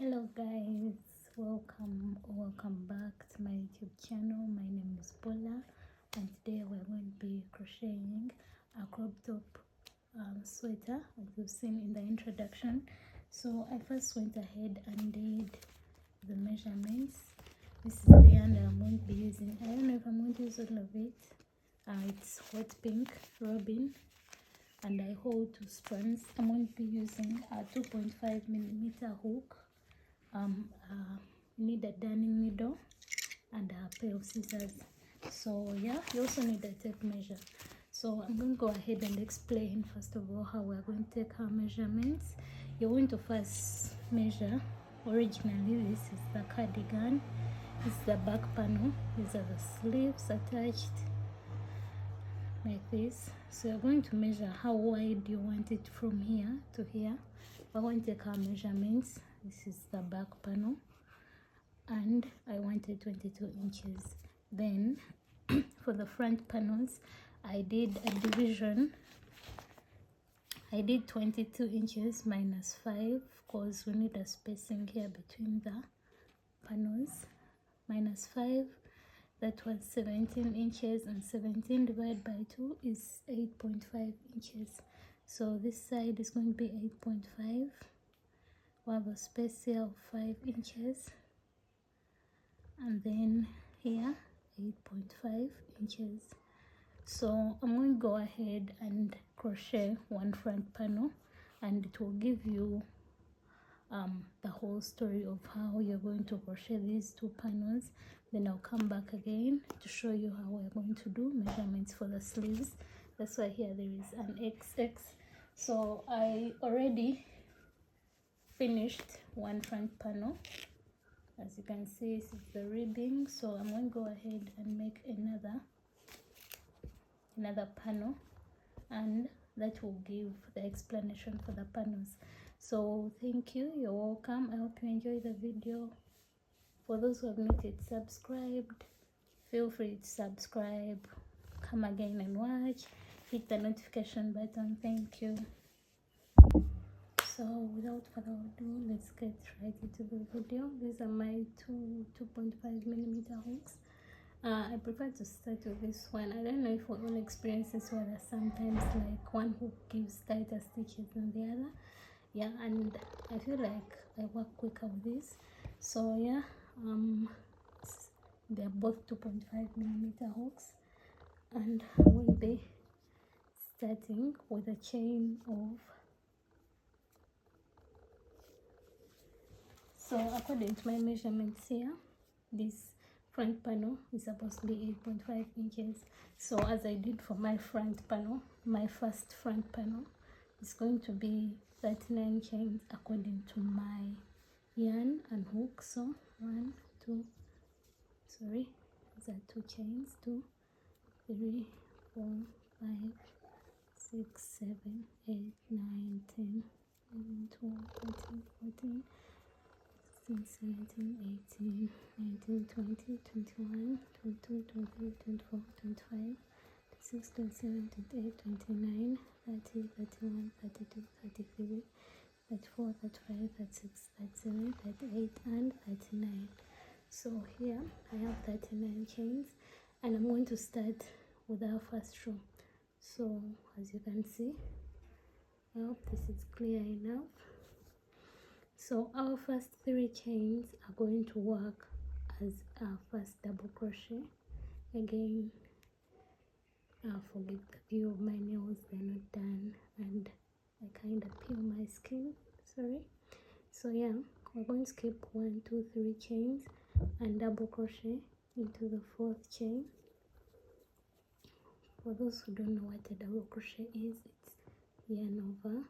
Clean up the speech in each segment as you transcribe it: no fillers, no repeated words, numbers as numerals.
Hello guys, welcome back to my YouTube channel. My name is Paula, and today we're going to be crocheting a crop top sweater, as you've seen in the introduction. So I first went ahead and did the measurements. This is the yarn that I'm going to be using. I don't know if I'm going to use all of it. It's hot pink robin, and I hold 2 strands. I'm going to be using a 2.5mm hook. You need a darning needle and a pair of scissors. So yeah, you also need a tape measure. So I'm going to go ahead and explain first of all how we're going to take our measurements. You're going to first measure. Originally, this is the cardigan. This is the back panel. These are the sleeves attached like this. So you're going to measure how wide you want it from here to here. We're going to take our measurements. This is the back panel, and I wanted 22 inches. Then for the front panels, I did a division. I did 22 inches minus 5 because we need a spacing here between the panels. Minus 5, that was 17 inches, and 17 divided by 2 is 8.5 inches. So this side is going to be 8.5. We have a space here of 5 inches, and then here 8.5 inches. So I'm going to go ahead and crochet one front panel, and it will give you the whole story of how you're going to crochet these 2 panels. Then I'll come back again to show you how we're going to do measurements for the sleeves. That's why here there is an XX. So I already finished one front panel. As you can see, this is the ribbing. So I'm going to go ahead and make another panel, and that will give the explanation for the panels. So thank you, you're welcome. I hope you enjoy the video. For those who have not yet subscribed, feel free to subscribe, come again and watch, hit the notification button. Thank you. So without further ado, let's get right into the video. These are my 2.5mm hooks. I prefer to start with this one. I don't know if we all experience this one, that sometimes like one hook gives tighter stitches than the other. Yeah, and I feel like I work quicker with this. So yeah, they're both 2.5mm hooks, and we'll be starting with a chain of. So according to my measurements here, this front panel is supposed to be 8.5 inches. So as I did for my front panel, my first front panel is going to be 39 chains according to my yarn and hook. So 1, 2, sorry, these are 2 chains, 2, 3, 4, 5, 6, 7, 8, 9, 10, 11, 12, 13, 14, 17, 18, 19, 20, 21, 22, 23, 24, 25, 26, 27, 28, 29, 30, 31, 32, 33, 34, 35, 36, 37, 38, and 39. So here I have 39 chains, and I'm going to start with our first row. So as you can see, I hope this is clear enough. So our first 3 chains are going to work as our first double crochet. Again, forgive the view of my nails, they're not done, and I kind of peel my skin, sorry. So yeah, we're going to skip 1, 2, 3 chains and double crochet into the 4th chain. For those who don't know what a double crochet is, it's yarn over,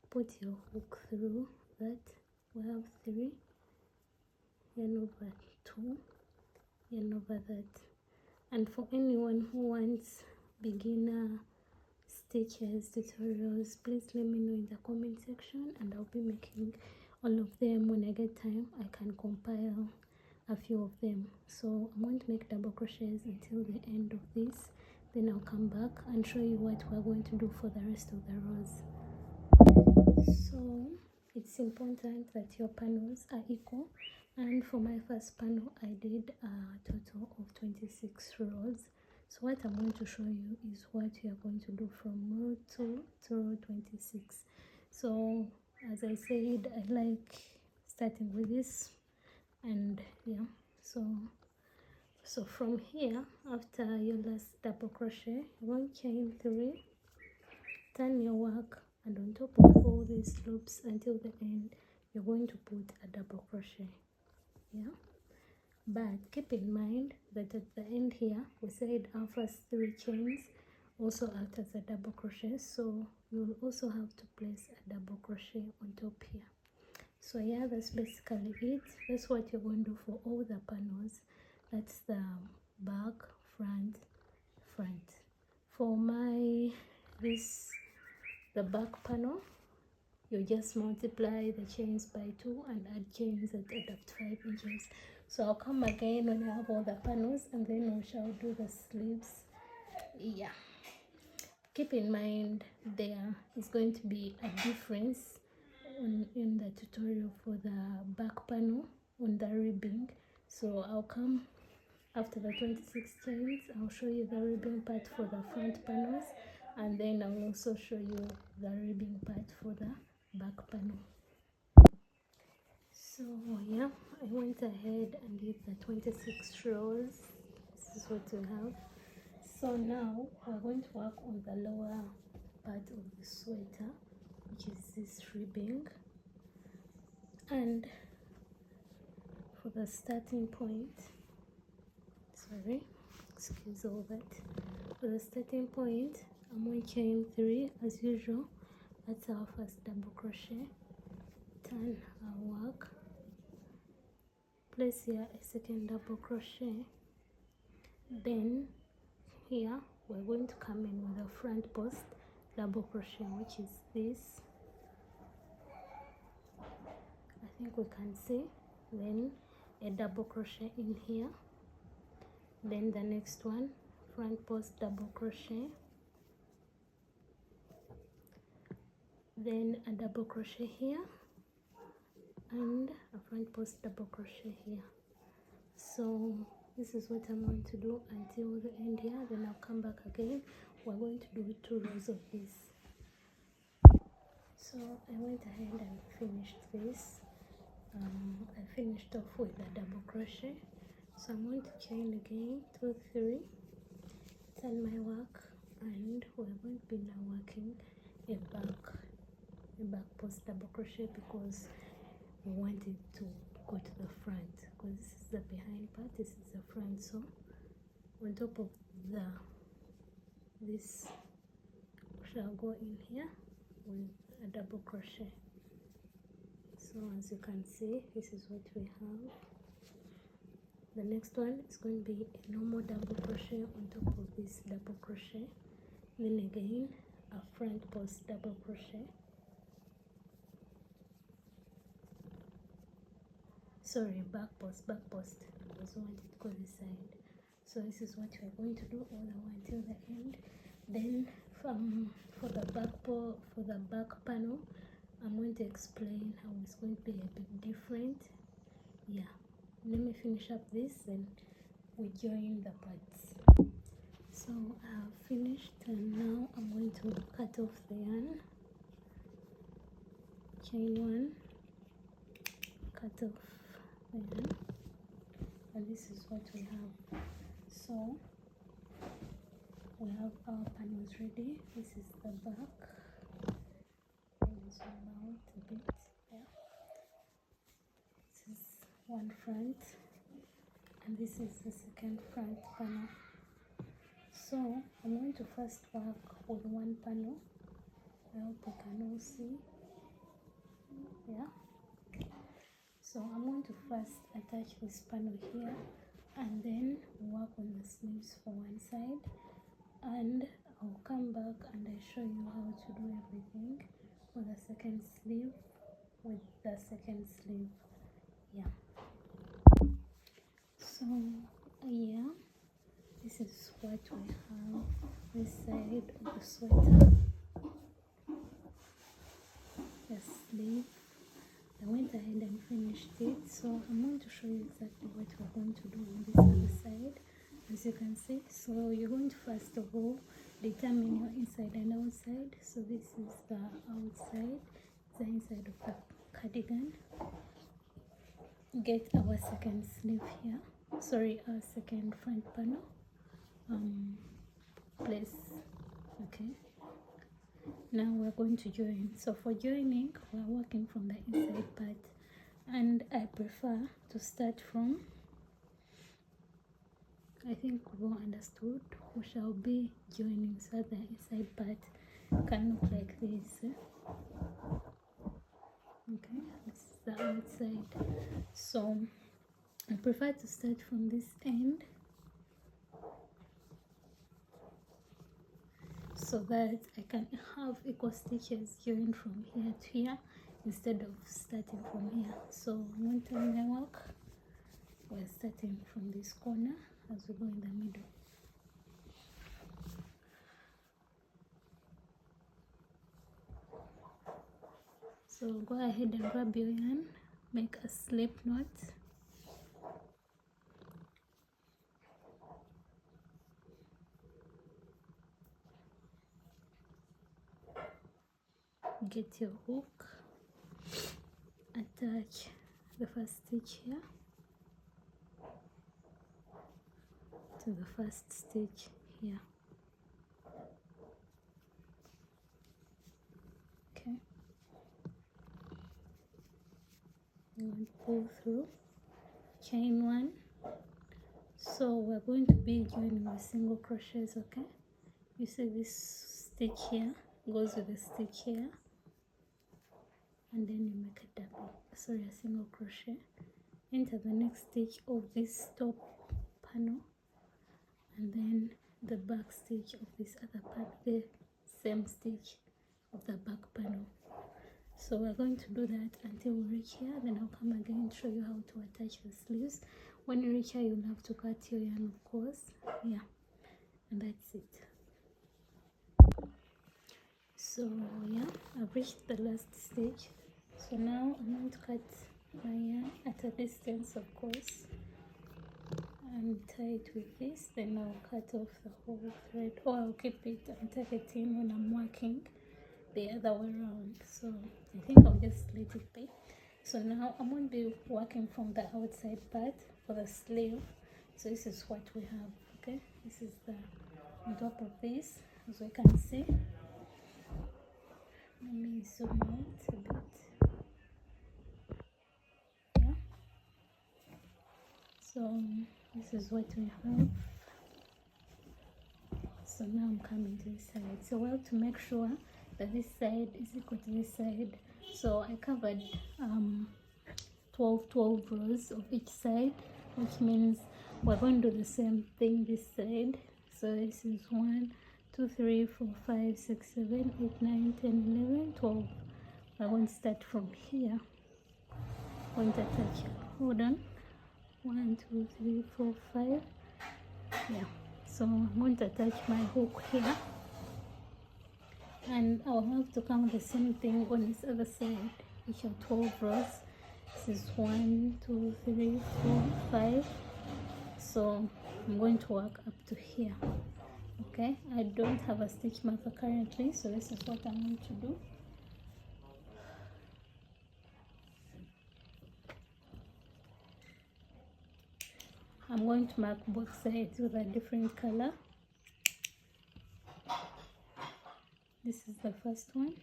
put your hook through that. We have 3, yarn over 2, yarn over that. And for anyone who wants beginner stitches tutorials, please let me know in the comment section, and I'll be making all of them when I get time. I can compile a few of them. So I'm going to make double crochets until the end of this, then I'll come back and show you what we're going to do for the rest of the rows. So it's important that your panels are equal. And for my first panel, I did a total of 26 rows. So what I'm going to show you is what you are going to do from row 2 to row 26. So as I said, I like starting with this, and yeah, so from here, after your last double crochet, you're going to chain 3, turn your work, and on top of all these loops until the end, you're going to put a double crochet. Yeah, but keep in mind that at the end here, we said our first 3 chains also act as a double crochet, so you'll also have to place a double crochet on top here. So yeah, that's basically it. That's what you're going to do for all the panels. That's the back, front. For the back panel, you just multiply the chains by 2 and add chains that add up to 5 inches. So I'll come again when I have all the panels, and then we shall do the sleeves. Yeah, keep in mind there is going to be a difference in the tutorial for the back panel on the ribbing. So I'll come after the 26 chains. I'll show you the ribbing part for the front panels, and then I'll also show you the ribbing part for the back panel. So yeah, I went ahead and did the 26 rows. This is what we have. So now we're going to work on the lower part of the sweater, which is this ribbing. And for the starting point, excuse all that. For the starting point, I'm going to chain 3 as usual. That's our first double crochet. Turn our work, place here a second double crochet. Then here we're going to come in with a front post double crochet, which is this. I think we can see. Then a double crochet in here. Then the next one, front post double crochet. Then a double crochet here, and a front post double crochet here. So this is what I'm going to do until the end here. Then I'll come back again. We're going to do 2 rows of this. So I went ahead and finished this. I finished off with a double crochet. So I'm going to chain again 2, 3, turn my work, and we're going to be now working a back post double crochet, because we want it to go to the front, because this is the behind part, this is the front. So on top of this shall go in here with a double crochet. So as you can see, this is what we have. The next one is going to be a normal double crochet on top of this double crochet, then again a front post double crochet. Sorry, back post, I was wanting to go this side. So this is what we're going to do all the way until the end. Then for the back panel, I'm going to explain how it's going to be a bit different. Yeah, let me finish up this and we join the parts. So I have finished, and now I'm going to cut off the yarn. Chain 1, cut off the yarn, and this is what we have. So we have our panels ready. This is the back. Zoom out a bit. Yeah. This is one front, and this is the second front panel. So I'm going to first work with one panel. I hope you can all see. Yeah. So I'm going to first attach this panel here, and then work on the sleeves for one side, and I'll come back and I show you how to do everything for the second sleeve with the second sleeve. Yeah. So yeah, this is what we have this side of the sweater, the sleeve, went ahead and finished it. So I'm going to show you exactly what we're going to do on this other side, as you can see. So you're going to first of all determine your inside and outside. So this is the outside, the inside of the cardigan. Get our second sleeve here, sorry, our second front panel, place. Okay, now we're going to join. So for joining, we're working from the inside part, and I prefer to start from, I think we all understood, we shall be joining, so the inside part can look like this. Okay, this is the outside. So I prefer to start from this end, so that I can have equal stitches joined from here to here instead of starting from here. So one time I work, we're starting from this corner as we go in the middle. So go ahead and grab your yarn, make a slip knot. Get your hook, attach the first stitch here to the first stitch here. Okay, and pull through, chain one. So we're going to be joining with single crochets. Okay, you see this stitch here goes with the stitch here, and then you make a a single crochet, enter the next stitch of this top panel, and then the back stitch of this other panel, the same stitch of the back panel. So we're going to do that until we reach here, then I'll come again and show you how to attach the sleeves. When you reach here, you'll have to cut your yarn, of course. Yeah, and that's it. So yeah, I've reached the last stage. So now I'm going to cut my yarn at a distance, of course, and tie it with this. Then I'll cut off the whole thread, or I'll keep it and tuck it in when I'm working the other way around. So I think I'll just let it be. So now I'm going to be working from the outside part for the sleeve. So this is what we have. Okay, this is the on top of this, as we can see. Let me zoom out a bit. Yeah, so this is what we have. So now I'm coming to this side. So we have to make sure that this side is equal to this side. So I covered 12 rows of each side, which means we're going to do the same thing this side. So this is 1, 2, 3, 4, 5, 6, 7, 8, 9, 10, 11, 12. I won't start from here. I'm going to attach, hold on, 1, 2, 3, 4, 5. Yeah, so I'm going to attach my hook here, and I'll have to count the same thing on this other side, which are 12 rows. This is 1, 2, 3, 4, 5. So I'm going to work up to here. Okay, I don't have a stitch marker currently, so this is what I'm going to do. I'm going to mark both sides with a different color. This is the first one.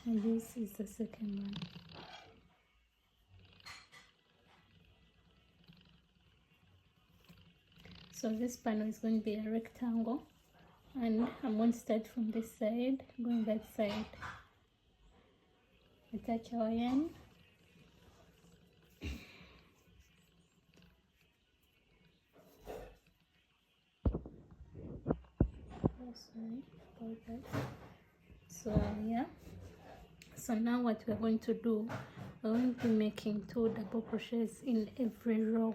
And this is the second one. So this panel is going to be a rectangle, and I'm going to start from this side, going that side. Attach our yarn. Sorry about that. So yeah, so now what we're going to do, we're going to be making 2 double crochets in every row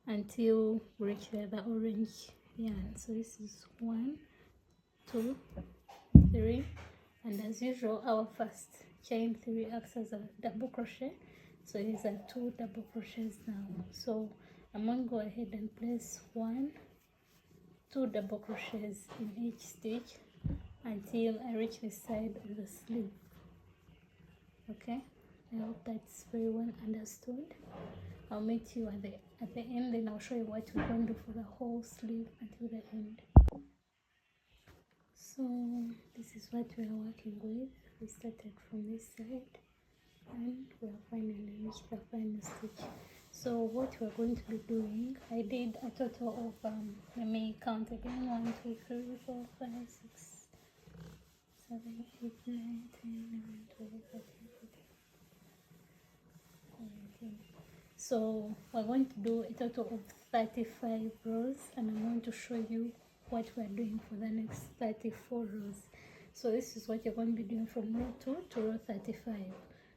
until we reach the orange yarn. So this is 1, 2, 3, and as usual our first chain 3 acts as a double crochet. So these are 2 double crochets now. So I'm going to go ahead and place 1, 2 double crochets in each stitch until I reach the side of the sleeve. Okay, I hope that's very well understood. I'll meet you at the end, then I'll show you what we're going to do for the whole sleeve until the end. So this is what we are working with. We started from this side and we are finally reached the final stitch. So what we're going to be doing, I did a total of let me count again, 1, 2, 3, 4, 5, 6, 7, 8, 9, 10, 11, 12, 13, 14, 15. So we're going to do a total of 35 rows, and I'm going to show you what we're doing for the next 34 rows. So this is what you're going to be doing from row 2 to row 35.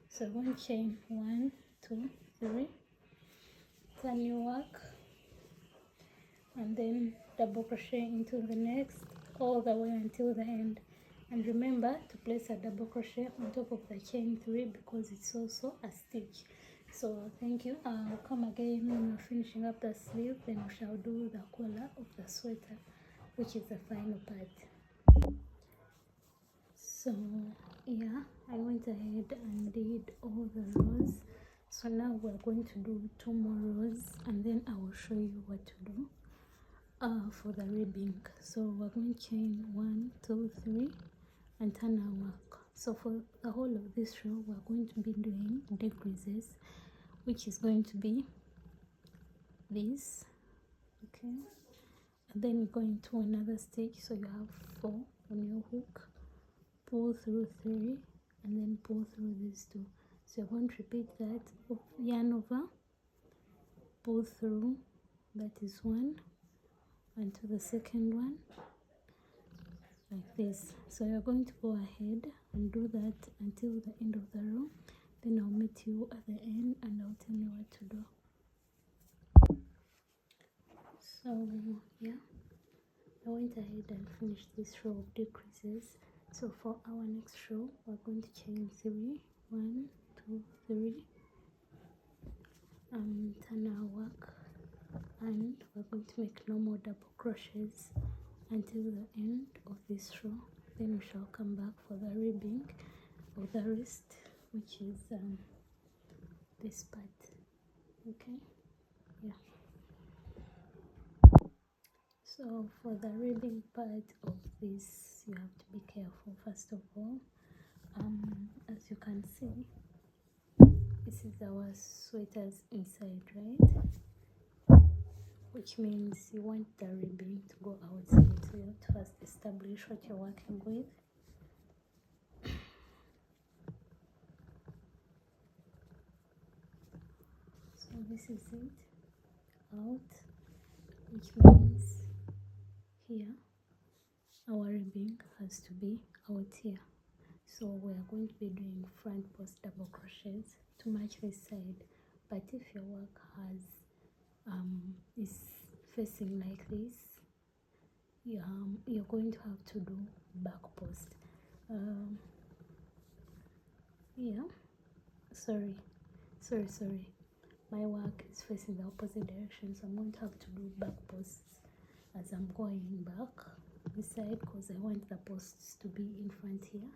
So I'm going to chain 1, 2, 3, turn your work, and then double crochet into the next all the way until the end. And remember to place a double crochet on top of the chain 3 because it's also a stitch. So thank you. I'll come again when we're finishing up the sleeve, then we shall do the collar of the sweater, which is the final part. So yeah, I went ahead and did all the rows. So now we're going to do 2 more rows, and then I will show you what to do for the ribbing. So we're going to chain 1, 2, 3 and turn our work. So for the whole of this row we're going to be doing decreases, which is going to be this. Okay, and then you go into another stitch, so you have 4 on your hook, pull through 3 and then pull through these 2. So you're going to repeat that, yarn over, pull through, that is 1, and to the second one like this. So you're going to go ahead and do that until the end of the row, then I'll meet you at the end and I'll tell you what to do. So yeah, I went ahead and finished this row of decreases. So for our next row we're going to chain 3, 1, 2, 3, turn our work, and we're going to make no more double crochets until the end of this row. Then we shall come back for the ribbing of the wrist, which is this part. Okay, yeah. So for the ribbing part of this, you have to be careful. First of all, as you can see, this is our sweaters inside, right? Which means you want the ribbing to go outside, so you have to first establish what you're working with. So this is it, out, which means here our ribbing has to be out here. So we are going to be doing front post double crochets to match this side. But if your work has is facing like this, you're going to have to do back post. Yeah, sorry, my work is facing the opposite direction, so I'm going to have to do back posts as I'm going back this side, because I want the posts to be in front here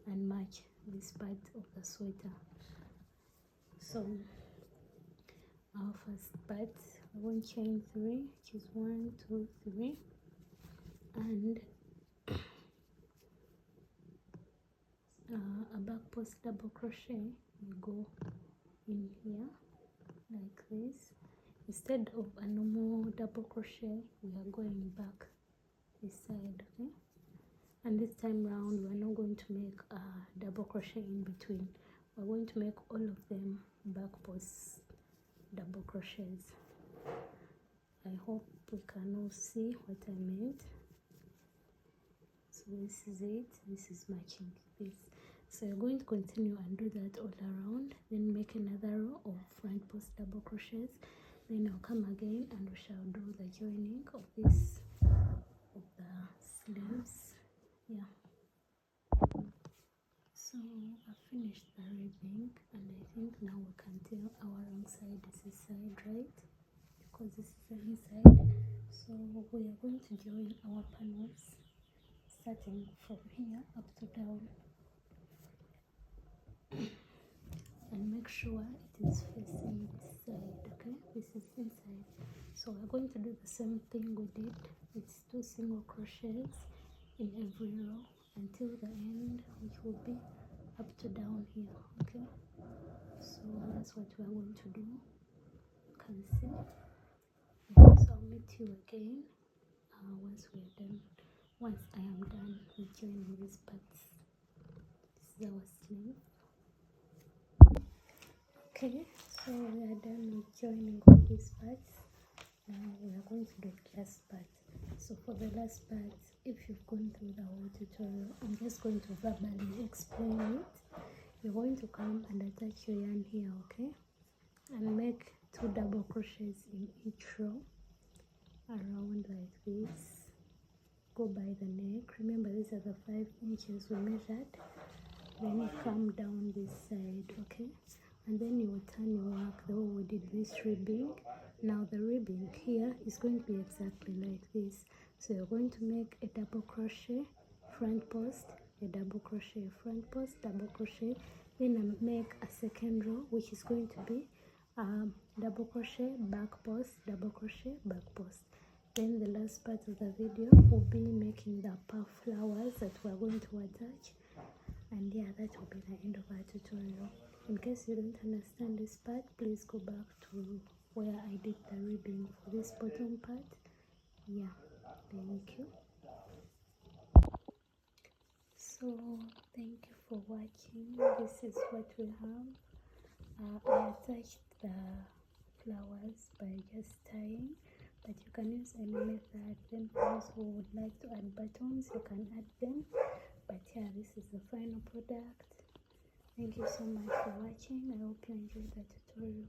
and match this part of the sweater. So our first part, I want chain 3, which is 1, 2, 3, and a back post double crochet. You go in here like this. Instead of a normal double crochet, we are going back this side. Okay, and this time round we're not going to make a double crochet in between. We're going to make all of them back post double crochets. I hope we can all see what I meant. So this is it, this is matching this. So you're going to continue and do that all around, then make another row of front post double crochets, then I'll come again and we shall do the joining of this of the sleeves. Yeah, so I finished the ribbing, and I think now we can tell our wrong side is this side, right? Because this is the inside. So we are going to join our panels starting from here up to down, and make sure it is facing this side. Okay, this is inside. So we're going to do the same thing we did. It's 2 single crochets in every row until the end, which will be up to down here. Okay, so that's what we are going to do. You can see. Yeah, so I'll meet you again once we're done. Once I am done with joining these parts. This is our sleeve. Okay, so we are done with joining all these parts. Now we are going to do the last part. So for the last part, if you've gone through the whole tutorial, I'm just going to verbally explain it. You're going to come and attach your yarn here, okay, and make 2 double crochets in each row around like this. Go by the neck. Remember, these are the 5 inches we measured. Then you come down this side, okay, and then you will turn your work the way we did this ribbing. Now the ribbing here is going to be exactly like this. So you're going to make a double crochet front post, a double crochet front post, double crochet, then make a second row, which is going to be double crochet back post, double crochet back post. Then the last part of the video will be making the puff flowers that we're going to attach. And yeah, that will be the end of our tutorial. In case you don't understand this part, please go back to where I did the ribbing for this bottom part. Yeah, thank you. So thank you for watching. This is what we have. I attached the flowers by just tying, but you can use any method. Then for those who would like to add buttons, you can add them. But yeah, this is the final product. Thank you so much for watching. I hope you enjoyed the tutorial.